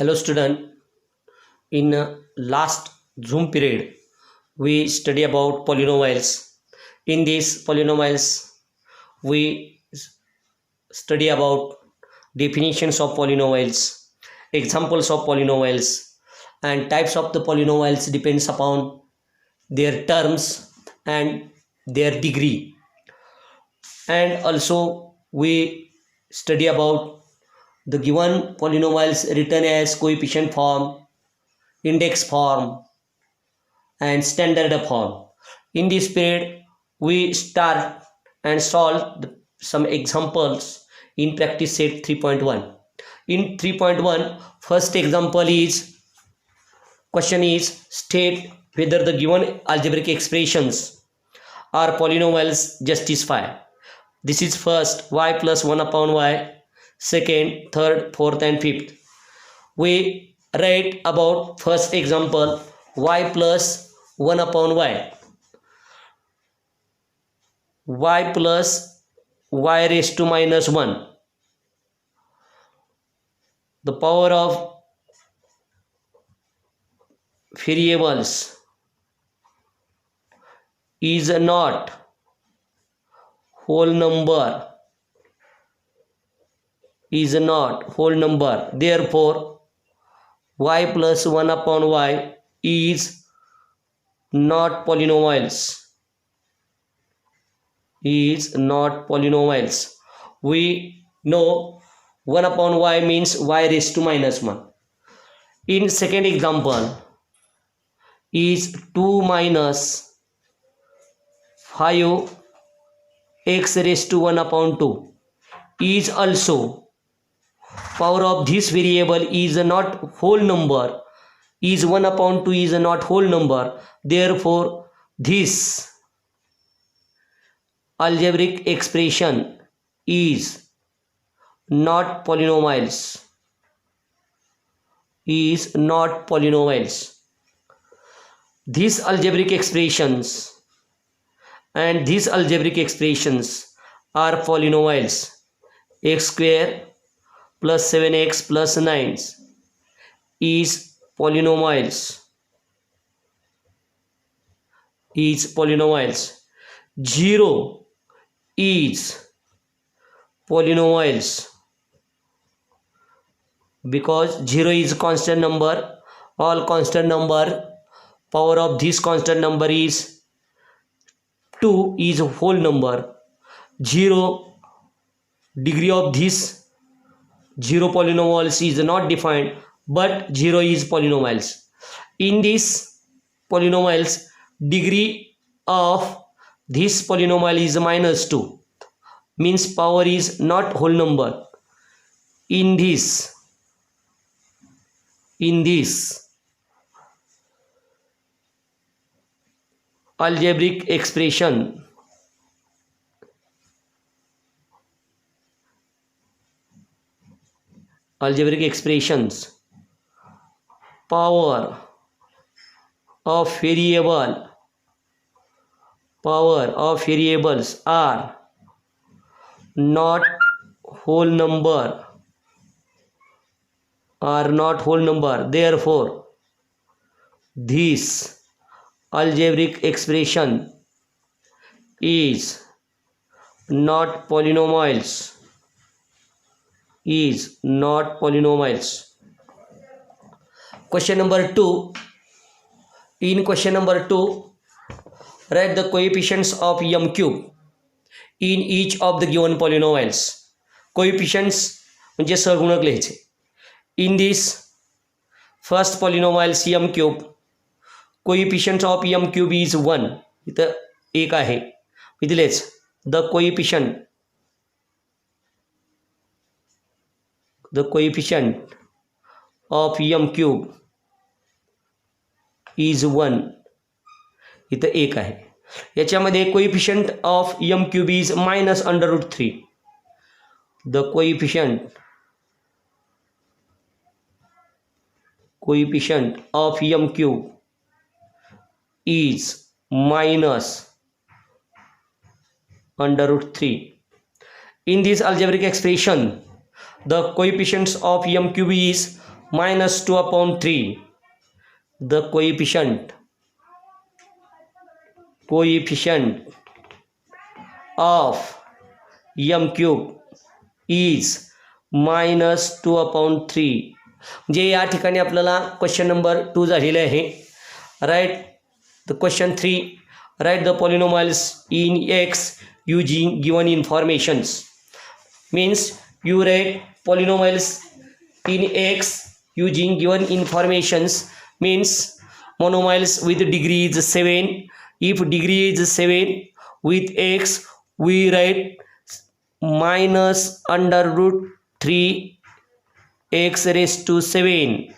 Hello student, in last Zoom period we study about polynomials. In these polynomials we study about definitions of polynomials, examples of polynomials, and types of the polynomials depends upon their terms and their degree. And also we study about the given polynomials written as coefficient form, index form, and standard form. In this period, we start and solve some examples in practice set 3.1. In 3.1, first example is question is state whether the given algebraic expressions are polynomials justify. This is first y plus 1 upon y, second, third, fourth, and fifth. We write about first example y plus 1 upon y plus y raised to minus 1. The power of variables is not whole number, therefore y plus 1 upon y is not polynomials, we know 1 upon y means y raised to minus 1. In second example is 2 minus 5 x raised to 1 upon 2 is also power of this variable is not whole number, is 1 upon 2 is not whole number, therefore this algebraic expression is not polynomials, These algebraic expressions and these algebraic expressions are polynomials. X square plus 7x plus 9 is polynomials, 0 is polynomials because 0 is constant number, all constant number, power of this constant number is 2 is a whole number, 0 degree of this 0 polynomials is not defined, but 0 is polynomials. In this polynomials, degree of this polynomial is minus 2, means power is not whole number. In this algebraic expressions, power of variables are not whole number, therefore this algebraic expression is not polynomials, Question number 2. In question number 2, write the coefficients of m cube in each of the given polynomials. Coefficients म्हणजे सहगुणक लिहायचे. In this first polynomial m cube, coefficient of m cube is 1. इथं 1 आहे. इथलेच the coefficient of m cube is 1. इथं 1 आहे. याच्यामध्ये coefficient of m cube is minus under root 3. The coefficient of m cube is minus under root 3. In this algebraic expression, the coefficients of m cube is minus 2 upon 3. The coefficient of m cube is minus 2 upon 3. जे या ठिकाणी आपल्याला question number 2 झालेले आहे. Write the question 3. Write the polynomials in x using given informations. Means you write polynomials in x using given informations. Means monomials with degree is 7. If degree is 7, with x we write minus under root 3 x raised to 7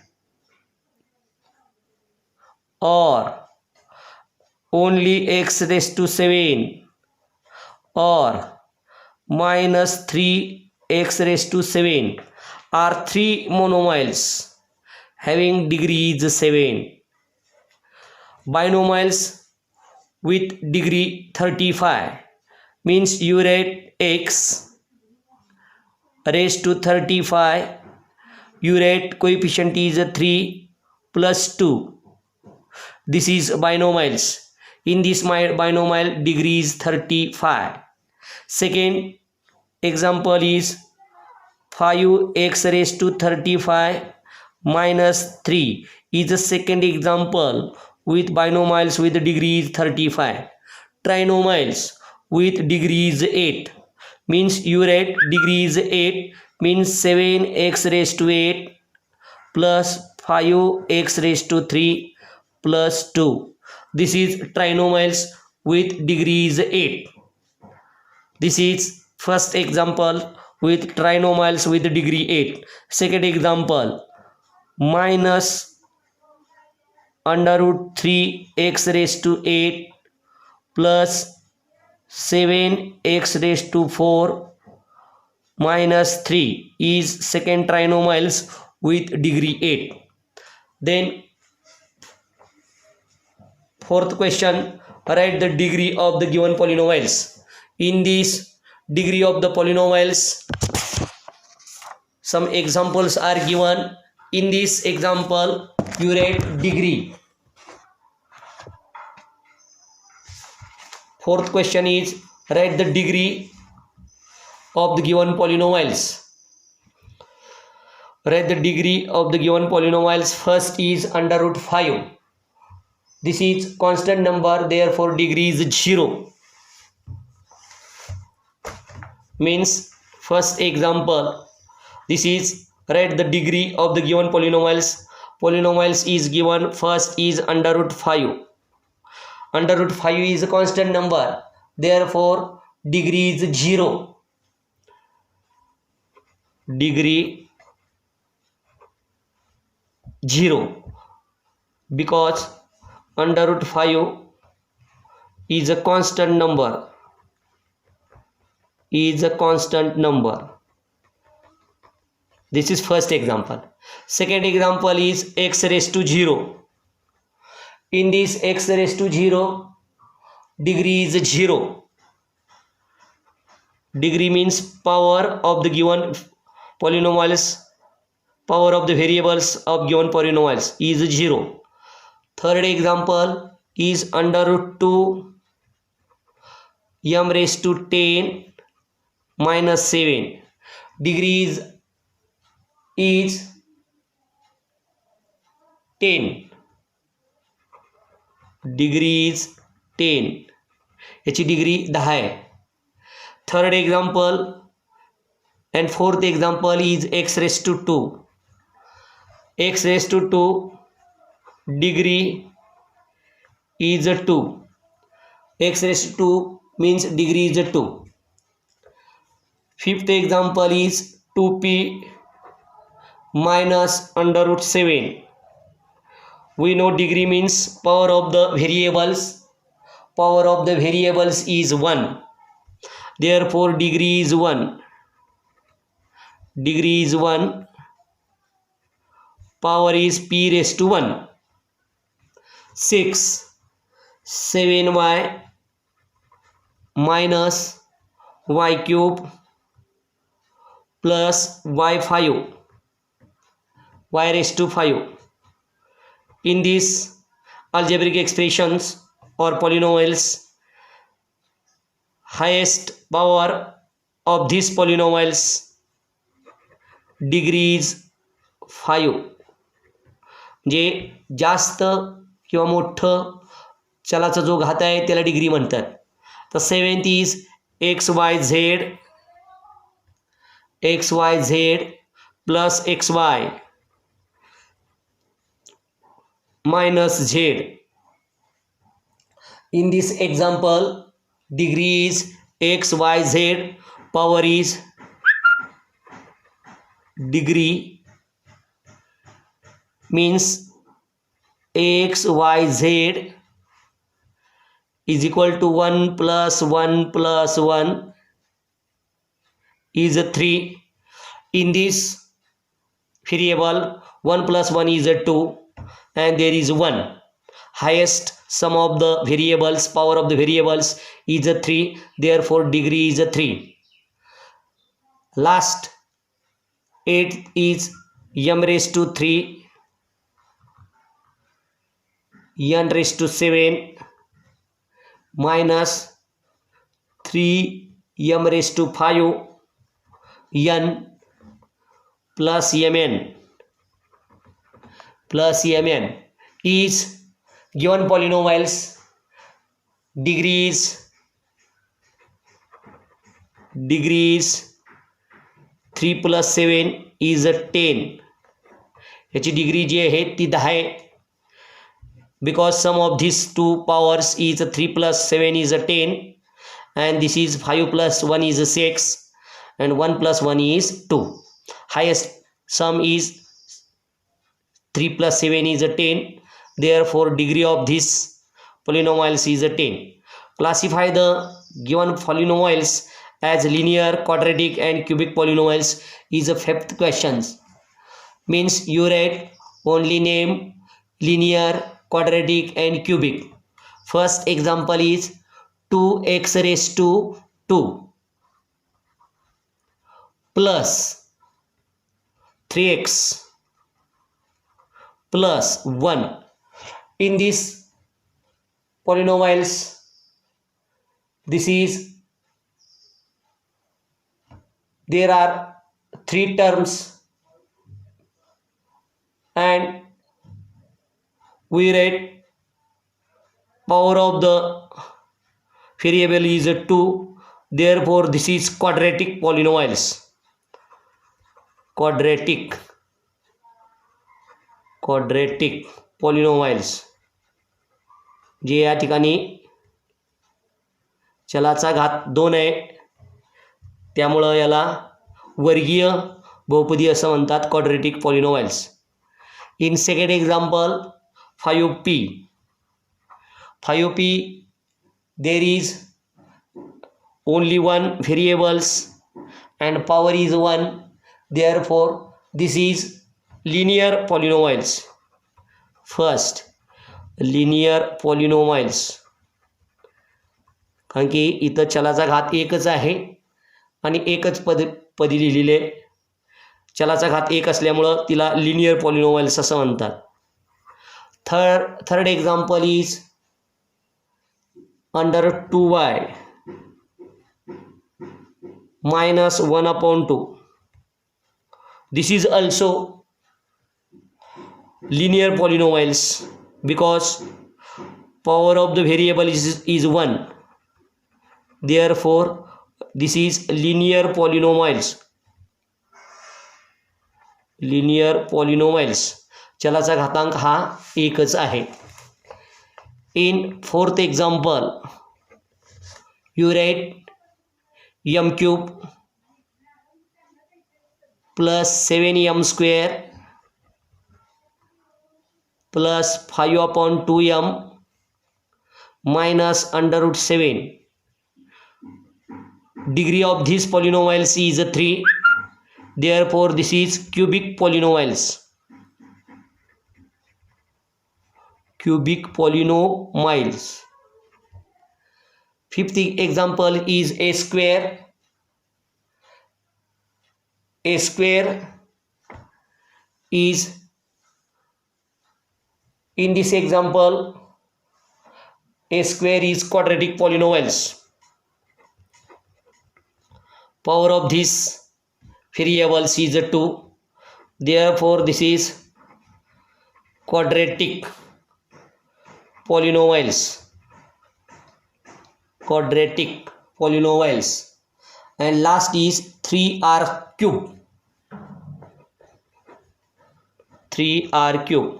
or only x raised to 7 or minus 3x raised to 7 are 3 monomials having degree is 7. Binomials with degree 35 means you write x raised to 35, you write coefficient is 3 plus 2. This is binomials. In this binomial degree is 35. Second example is 5x raised to 35 minus 3 is the second example with binomials with degree is 35. Trinomials with degree is 8 means you write degree is 8 means 7x raised to 8 plus 5x raised to 3 plus 2. This is trinomials with degree is 8. This is first example with trinomials with degree 8. Second example minus under root 3x raised to 8 plus 7x raised to 4 minus 3 is second trinomials with degree 8. Then fourth question, write the degree of the given polynomials. In this degree of the polynomials, some examples are given. In this example, you write degree. Fourth question is write the degree of the given polynomials. Write the degree of the given polynomials. First is under root 5. This is constant number, therefore degree is 0. Means first example, this is write the degree of the given polynomials. Polynomials is given, first is under root 5. Under root 5 is a constant number, therefore degree is 0. Degree 0 because under root 5 is a constant number. This is first example. Second example is x raised to 0. In this x raised to 0, degree is 0. Degree means power of the given polynomials, power of the variables of given polynomials is 0. Third example is under root 2 m raised to 10 minus 7. Degree is 10. Degree is 10. याची degree 10 आहे. Third example and fourth example is x raised to 2. X raised to 2 degree is 2. X raised to 2 means degree is 2. Fifth example is 2p minus under root 7. We know degree means power of the variables. Power of the variables is 1. Therefore degree is 1. Degree is 1. Power is p raised to 1. 6. 7y minus y cube plus y5 y raised to 5. In these algebraic expressions or polynomials, highest power of these polynomials degree is 5. जे जास्त किंवा मोठं चलाचा जो घात आहे त्याला degree म्हणतात. तर 7th is xyz plus xy minus z. In this example, degree is xyz, power is degree means xyz is equal to 1 plus 1 plus 1 is a 3. In this variable 1 plus 1 is a 2 and there is 1. Highest sum of the variables, power of the variables is a 3, therefore degree is a 3. Last 8 is m raised to 3, n raised to 7 minus 3 m raised to 5 n plus mn is given polynomials. Degrees 3 plus 7 is a 10. याची degree जी आहे ती 10 आहे. Because sum of these two powers is 3 plus 7 is a 10 and this is 5 plus 1 is a 6 and 1 plus 1 is 2. Highest sum is 3 plus 7 is a 10, therefore degree of this polynomials is a 10. Classify the given polynomials as linear, quadratic and cubic polynomials is a 5th question. Means you write only name linear, quadratic and cubic. First example is 2x raised to 2 plus 3x plus 1. In this polynomials, there are 3 terms and we write power of the variable is 2, therefore this is quadratic polynomials. Quadratic polynomials जे या ठिकाणी चलाचा घात 2 आहे त्यामुळे याला वर्गीय बहुपदी असं म्हणतात, quadratic polynomials. In second example 5p, there is only one variables and power is 1, therefore this is linear polynomials. First linear polynomials, कारण की इथं चलाचा घात 1च आहे आणि एकच पदी लिहिलेले, चलाचा घात 1 असल्यामुळं तिला लिनियर पॉलिनोमाइल्स असं म्हणतात. Third example is under 2y minus 1/2. This is also linear polynomials because power of the variable is 1, therefore this is linear polynomials. चलाचा घातांक हा 1च आहे. In fourth example you write m cube plus 7m square plus 5/2m minus under root 7. Degree of these polynomials is 3, therefore this is cubic polynomials. Fifth example is a square. A square is In this example, a square is quadratic polynomials. Power of these variables is 2. Therefore, this is quadratic polynomials. Quadratic polynomials. And last is 3r cube. 3r cube.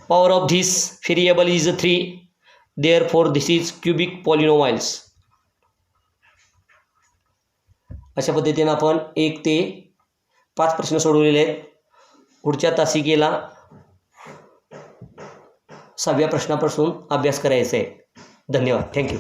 Power of this variable is 3. Therefore, this is cubic polynomials. अशा पद्धतीने आपण 1 ते 5 प्रश्न सोडवलेले आहेत. पुढच्या तासिकेला 6व्या प्रश्नापासून अभ्यास करायचा आहे. धन्यवाद. थँक्यू.